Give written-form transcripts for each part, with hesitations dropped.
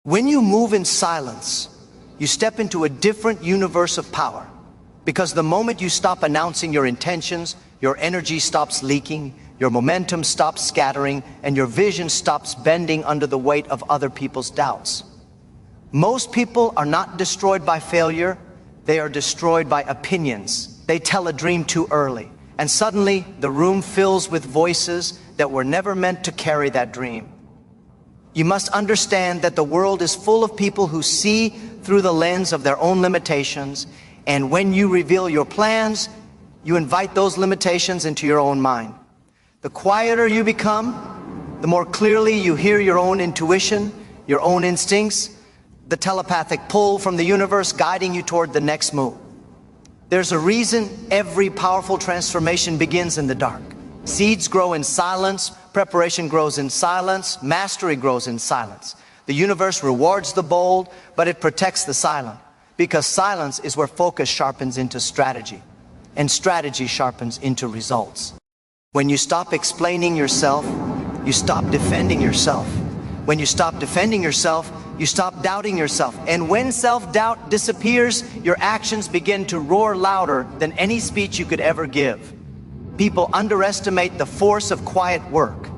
When you move in silence, you step into a different universe of power. Because the moment you stop announcing your intentions, your energy stops leaking, your momentum stops scattering, and your vision stops bending under the weight of other people's doubts. Most people are not destroyed by failure, they are destroyed by opinions. They tell a dream too early, and suddenly the room fills with voices that were never meant to carry that dream. You must understand that the world is full of people who see through the lens of their own limitations, and when you reveal your plans, you invite those limitations into your own mind. The quieter you become, the more clearly you hear your own intuition, your own instincts, the telepathic pull from the universe guiding you toward the next move. There's a reason every powerful transformation begins in the dark. Seeds grow in silence, preparation grows in silence, mastery grows in silence. The universe rewards the bold, but it protects the silent, because silence is where focus sharpens into strategy, and strategy sharpens into results. When you stop explaining yourself, you stop defending yourself. When you stop defending yourself, you stop doubting yourself. And when self-doubt disappears, your actions begin to roar louder than any speech you could ever give. People underestimate the force of quiet work.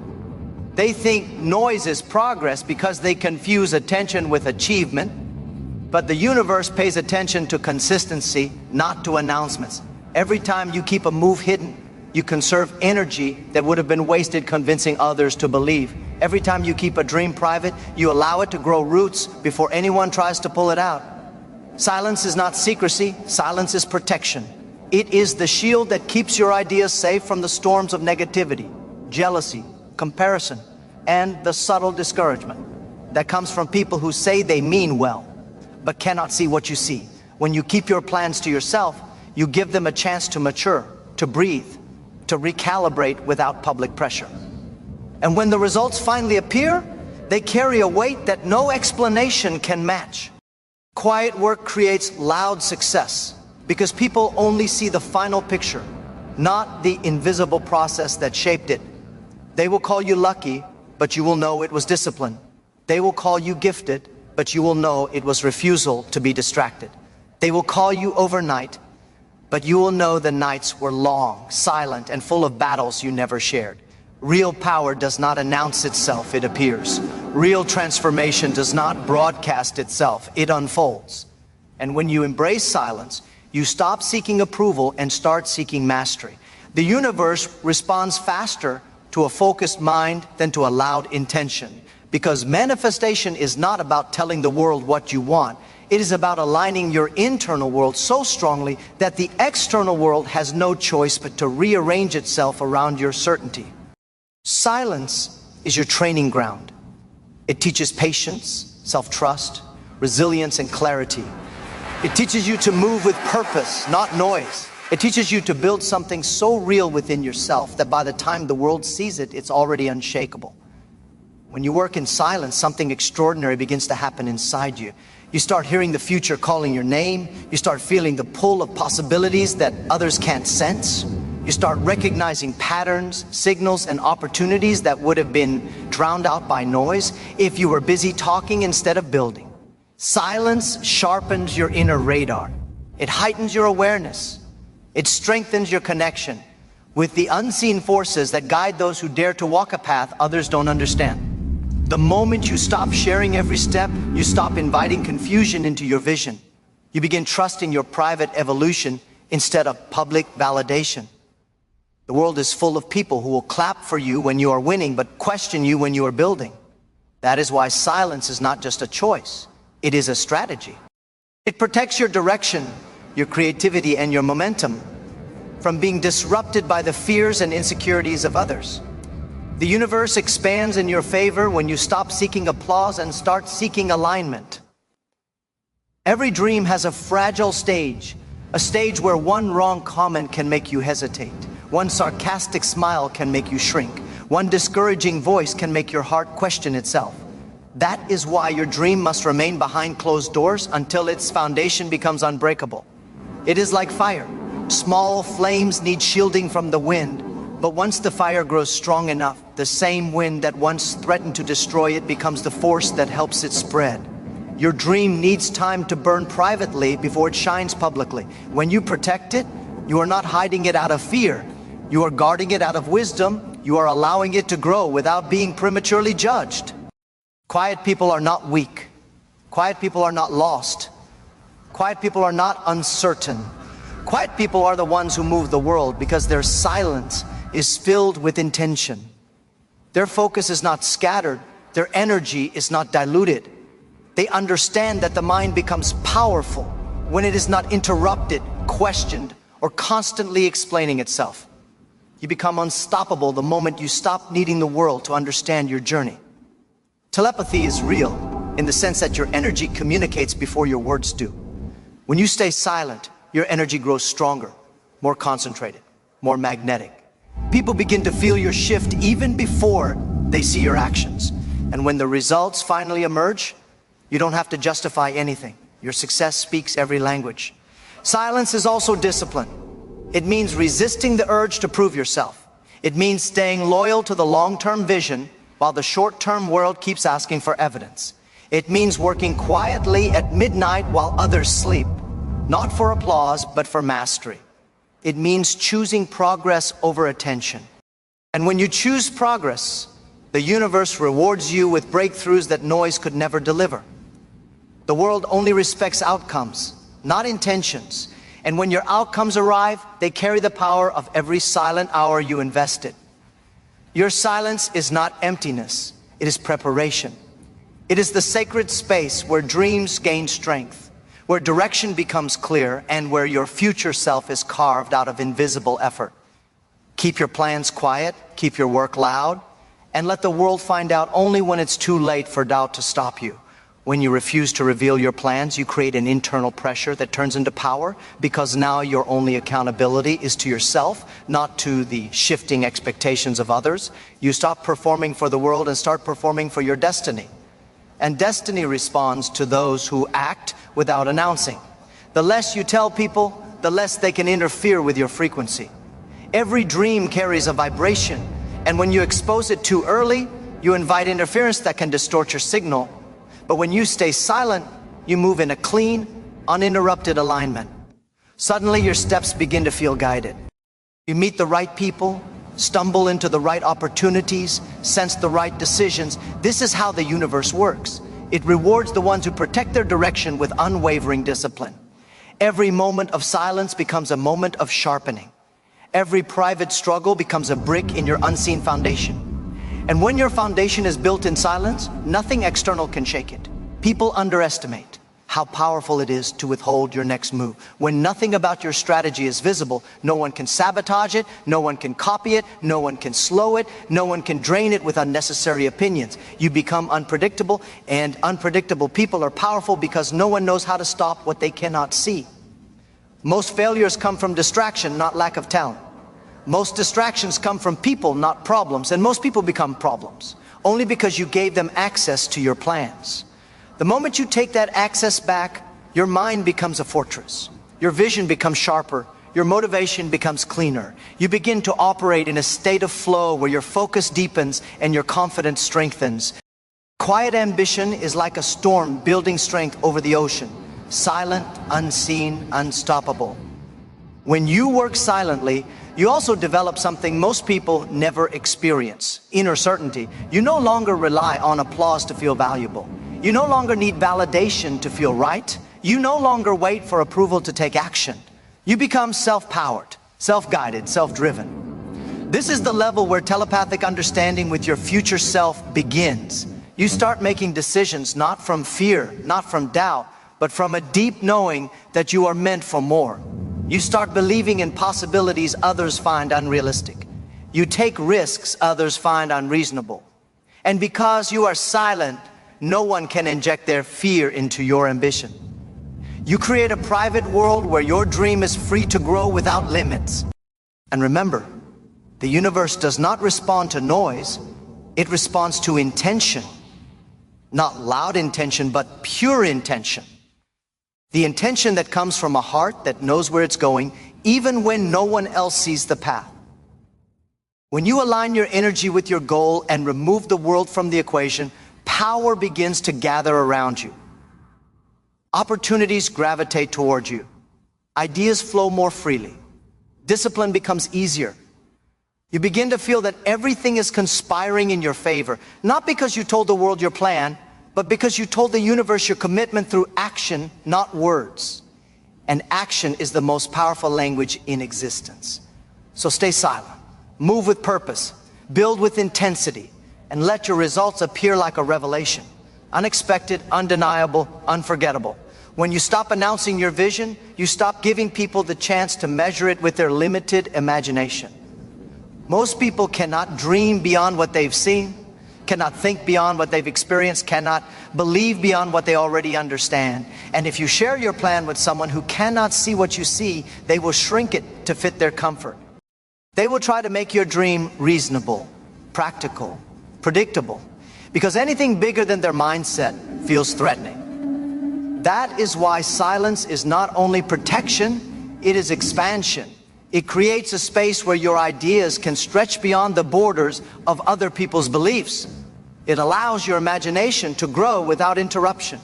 They think noise is progress because they confuse attention with achievement. But the universe pays attention to consistency, not to announcements. Every time you keep a move hidden, you conserve energy that would have been wasted convincing others to believe. Every time you keep a dream private, you allow it to grow roots before anyone tries to pull it out. Silence is not secrecy, silence is protection. It is the shield that keeps your ideas safe from the storms of negativity, jealousy, comparison, and the subtle discouragement that comes from people who say they mean well, but cannot see what you see. When you keep your plans to yourself, you give them a chance to mature, to breathe, to recalibrate without public pressure. And when the results finally appear, they carry a weight that no explanation can match. Quiet work creates loud success because people only see the final picture, not the invisible process that shaped it. They will call you lucky, but you will know it was discipline. They will call you gifted, but you will know it was refusal to be distracted. They will call you overnight, but you will know the nights were long, silent, and full of battles you never shared. Real power does not announce itself, it appears. Real transformation does not broadcast itself, it unfolds. And when you embrace silence, you stop seeking approval and start seeking mastery. The universe responds faster to a focused mind than to a loud intention. Because manifestation is not about telling the world what you want. It is about aligning your internal world so strongly that the external world has no choice but to rearrange itself around your certainty. Silence is your training ground. It teaches patience, self-trust, resilience, and clarity. It teaches you to move with purpose, not noise. It teaches you to build something so real within yourself that by the time the world sees it, it's already unshakable. When you work in silence, something extraordinary begins to happen inside you. You start hearing the future calling your name. You start feeling the pull of possibilities that others can't sense. You start recognizing patterns, signals, and opportunities that would have been drowned out by noise if you were busy talking instead of building. Silence sharpens your inner radar. It heightens your awareness. It strengthens your connection with the unseen forces that guide those who dare to walk a path others don't understand. The moment you stop sharing every step, you stop inviting confusion into your vision. You begin trusting your private evolution instead of public validation. The world is full of people who will clap for you when you are winning, but question you when you are building. That is why silence is not just a choice. It is a strategy. It protects your direction, your creativity, and your momentum from being disrupted by the fears and insecurities of others. The universe expands in your favor when you stop seeking applause and start seeking alignment. Every dream has a fragile stage, a stage where one wrong comment can make you hesitate. One sarcastic smile can make you shrink. One discouraging voice can make your heart question itself. That is why your dream must remain behind closed doors until its foundation becomes unbreakable. It is like fire. Small flames need shielding from the wind, but once the fire grows strong enough, the same wind that once threatened to destroy it becomes the force that helps it spread. Your dream needs time to burn privately before it shines publicly. When you protect it, you are not hiding it out of fear. You are guarding it out of wisdom. You are allowing it to grow without being prematurely judged. Quiet people are not weak. Quiet people are not lost. Quiet people are not uncertain. Quiet people are the ones who move the world because their silence is filled with intention. Their focus is not scattered. Their energy is not diluted. They understand that the mind becomes powerful when it is not interrupted, questioned, or constantly explaining itself. You become unstoppable the moment you stop needing the world to understand your journey. Telepathy is real in the sense that your energy communicates before your words do. When you stay silent, your energy grows stronger, more concentrated, more magnetic. People begin to feel your shift even before they see your actions. And when the results finally emerge, you don't have to justify anything. Your success speaks every language. Silence is also discipline. It means resisting the urge to prove yourself. It means staying loyal to the long-term vision while the short-term world keeps asking for evidence. It means working quietly at midnight while others sleep, not for applause, but for mastery. It means choosing progress over attention. And when you choose progress, the universe rewards you with breakthroughs that noise could never deliver. The world only respects outcomes, not intentions. And when your outcomes arrive, they carry the power of every silent hour you invested. Your silence is not emptiness, it is preparation. It is the sacred space where dreams gain strength, where direction becomes clear, and where your future self is carved out of invisible effort. Keep your plans quiet, keep your work loud, and let the world find out only when it's too late for doubt to stop you. When you refuse to reveal your plans, you create an internal pressure that turns into power, because now your only accountability is to yourself, not to the shifting expectations of others. You stop performing for the world and start performing for your destiny. And destiny responds to those who act without announcing. The less you tell people, the less they can interfere with your frequency. Every dream carries a vibration, and when you expose it too early, you invite interference that can distort your signal. But when you stay silent, you move in a clean, uninterrupted alignment. Suddenly your steps begin to feel guided. You meet the right people, stumble into the right opportunities, sense the right decisions. This is how the universe works. It rewards the ones who protect their direction with unwavering discipline. Every moment of silence becomes a moment of sharpening. Every private struggle becomes a brick in your unseen foundation. And when your foundation is built in silence, nothing external can shake it. People underestimate how powerful it is to withhold your next move. When nothing about your strategy is visible, no one can sabotage it, no one can copy it, no one can slow it, no one can drain it with unnecessary opinions. You become unpredictable, and unpredictable people are powerful because no one knows how to stop what they cannot see. Most failures come from distraction, not lack of talent. Most distractions come from people, not problems, and most people become problems only because you gave them access to your plans. The moment you take that access back, your mind becomes a fortress. Your vision becomes sharper. Your motivation becomes cleaner. You begin to operate in a state of flow where your focus deepens and your confidence strengthens. Quiet ambition is like a storm building strength over the ocean. Silent, unseen, unstoppable. When you work silently, you also develop something most people never experience: inner certainty. You no longer rely on applause to feel valuable. You no longer need validation to feel right. You no longer wait for approval to take action. You become self-powered, self-guided, self-driven. This is the level where telepathic understanding with your future self begins. You start making decisions not from fear, not from doubt, but from a deep knowing that you are meant for more. You start believing in possibilities others find unrealistic. You take risks others find unreasonable. And because you are silent, no one can inject their fear into your ambition. You create a private world where your dream is free to grow without limits. And remember, the universe does not respond to noise, it responds to intention. Not loud intention, but pure intention. The intention that comes from a heart that knows where it's going, even when no one else sees the path. When you align your energy with your goal and remove the world from the equation, power begins to gather around you. Opportunities gravitate toward you. Ideas flow more freely. Discipline becomes easier. You begin to feel that everything is conspiring in your favor, not because you told the world your plan, but because you told the universe your commitment through action, not words. And action is the most powerful language in existence. So stay silent, move with purpose, build with intensity, and let your results appear like a revelation. Unexpected, undeniable, unforgettable. When you stop announcing your vision, you stop giving people the chance to measure it with their limited imagination. Most people cannot dream beyond what they've seen, cannot think beyond what they've experienced, cannot believe beyond what they already understand. And if you share your plan with someone who cannot see what you see, they will shrink it to fit their comfort. They will try to make your dream reasonable, practical, predictable, because anything bigger than their mindset feels threatening. That is why silence is not only protection, it is expansion. It creates a space where your ideas can stretch beyond the borders of other people's beliefs. It allows your imagination to grow without interruption.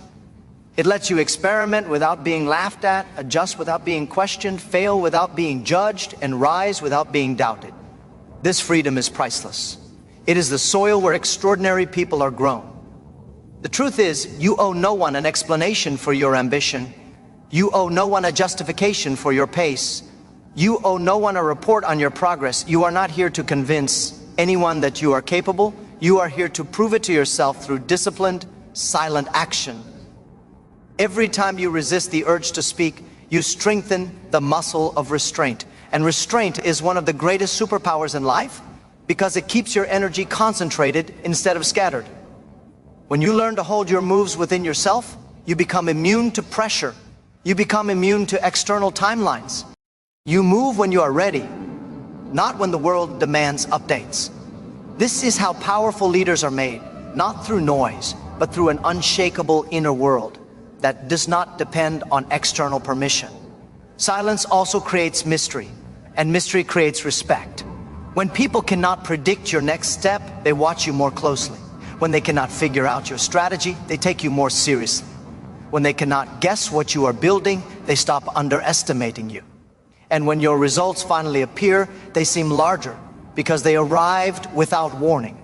It lets you experiment without being laughed at, adjust without being questioned, fail without being judged, and rise without being doubted. This freedom is priceless. It is the soil where extraordinary people are grown. The truth is, you owe no one an explanation for your ambition. You owe no one a justification for your pace. You owe no one a report on your progress. You are not here to convince anyone that you are capable. You are here to prove it to yourself through disciplined, silent action. Every time you resist the urge to speak, you strengthen the muscle of restraint. And restraint is one of the greatest superpowers in life because it keeps your energy concentrated instead of scattered. When you learn to hold your moves within yourself, you become immune to pressure. You become immune to external timelines. You move when you are ready, not when the world demands updates. This is how powerful leaders are made, not through noise, but through an unshakable inner world that does not depend on external permission. Silence also creates mystery, and mystery creates respect. When people cannot predict your next step, they watch you more closely. When they cannot figure out your strategy, they take you more seriously. When they cannot guess what you are building, they stop underestimating you. And when your results finally appear, they seem larger because they arrived without warning.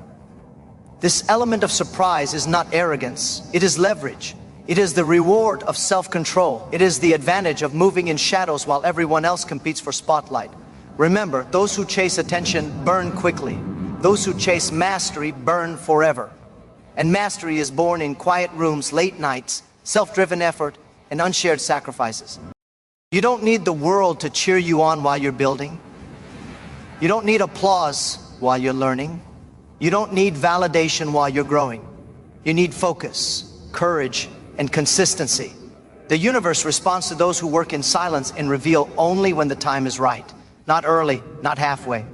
This element of surprise is not arrogance, it is leverage. It is the reward of self-control. It is the advantage of moving in shadows while everyone else competes for spotlight. Remember, those who chase attention burn quickly. Those who chase mastery burn forever. And mastery is born in quiet rooms, late nights, self-driven effort, and unshared sacrifices. You don't need the world to cheer you on while you're building. You don't need applause while you're learning. You don't need validation while you're growing. You need focus, courage, and consistency. The universe responds to those who work in silence and reveal only when the time is right. Not early, not halfway.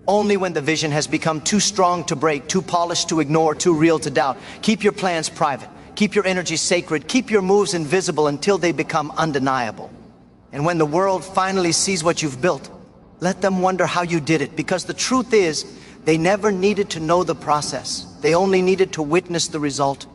Only when the vision has become too strong to break, too polished to ignore, too real to doubt. Keep your plans private. Keep your energy sacred. Keep your moves invisible until they become undeniable. And when the world finally sees what you've built, let them wonder how you did it, because the truth is, they never needed to know the process. They only needed to witness the result.